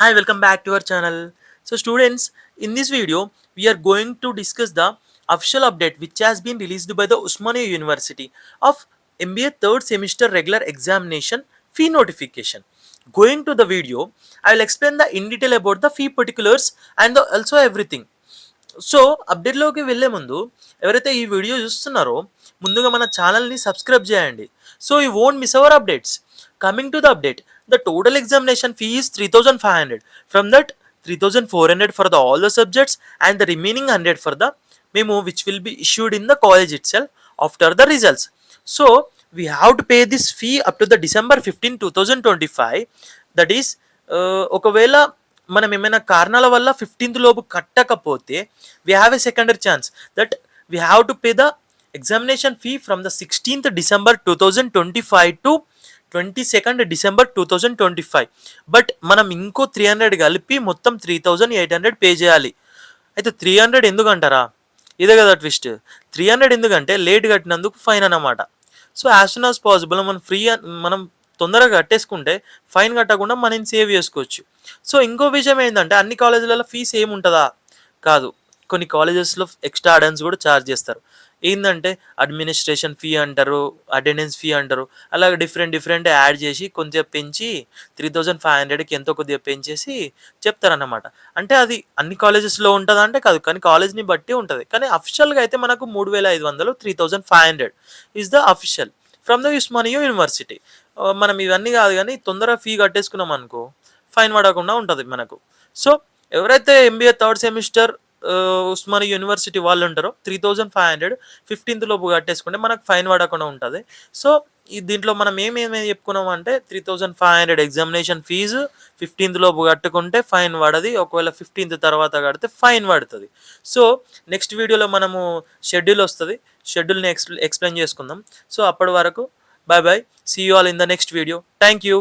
Hi, welcome back to our channel. So students, in this video, we are going to discuss the official update which has been released by the Usmania University of MBA third semester regular examination fee notification. Going to the video, I will explain the in detail about the fee particulars and also everything. So అప్డేట్లోకి వెళ్ళే ముందు ఎవరైతే ఈ video చూస్తున్నారో ముందుగా మన ఛానల్ని subscribe చేయండి so you won't miss our updates. Coming to the update, the total examination fee is 3,500. From that 3,400 for the all the subjects and the remaining 100 for the memo which will be issued in the college itself after the results. So we have to pay this fee up to the December 15, 2025. That is ఒకవేళ మనం ఏమైనా కారణాల వల్ల 15th లోపు కట్టకపోతే we have a secondary chance that we have to pay the examination fee from the 16th December 2025 to 22nd December 2025. But మనం ఇంకో 300 కలిపి మొత్తం 3,800 పే చేయాలి. అయితే 300 ఎందుకు అంటారా? ఇదే కదా ట్విస్ట్. 300 ఎందుకంటే లేట్ కట్టినందుకు ఫైన్ అన్నమాట. So as soon as possible మనం తొందరగా కట్టేసుకుంటే ఫైన్ కట్టకుండా మనం సేవ్ చేసుకోవచ్చు. సో ఇంకో విషయం ఏంటంటే అన్ని కాలేజీలలో ఫీజు ఏమి ఉంటుందా? కాదు, కొన్ని కాలేజెస్లో ఎక్స్ట్రా అటెండెన్స్ కూడా ఛార్జ్ చేస్తారు. ఏంటంటే అడ్మినిస్ట్రేషన్ ఫీ అంటారు, అటెండెన్స్ ఫీ అంటారు, అలాగే డిఫరెంట్ యాడ్ చేసి కొంచెం పెంచి 3,500కి ఎంతో కొద్దిగా పెంచేసి చెప్తారన్నమాట. అంటే అది అన్ని కాలేజెస్లో ఉంటుందా అంటే కాదు, కానీ కాలేజ్ని బట్టి ఉంటుంది. కానీ అఫిషియల్గా అయితే మనకు 3,500 3,500 is the official from the Osmania university. మనం ఇవన్నీ కాదు కానీ తొందరగా ఫీ కట్టేసుకున్నాం అనుకో ఫైన్ పడకుండా ఉంటుంది మనకు. సో ఎవరైతే MBA third semester Osmania university వాళ్ళు ఉంటారో 3,500 15th లోపు కట్టేసుకుంటే మనకు ఫైన్ పడకుండా ఉంటుంది. సో దీంట్లో మనం ఏమేమి చెప్పుకున్నాం అంటే 3,500 ఎగ్జామినేషన్ ఫీజు 15th లోపు కట్టుకుంటే ఫైన్ పడది, ఒకవేళ 15th తర్వాత కడితే ఫైన్ పడుతుంది. సో నెక్స్ట్ వీడియోలో మనము షెడ్యూల్ వస్తుంది, షెడ్యూల్ని ఎక్స్ప్లెయిన్ చేసుకుందాం. సో అప్పటి వరకు bye bye, see you all in the next video. Thank you.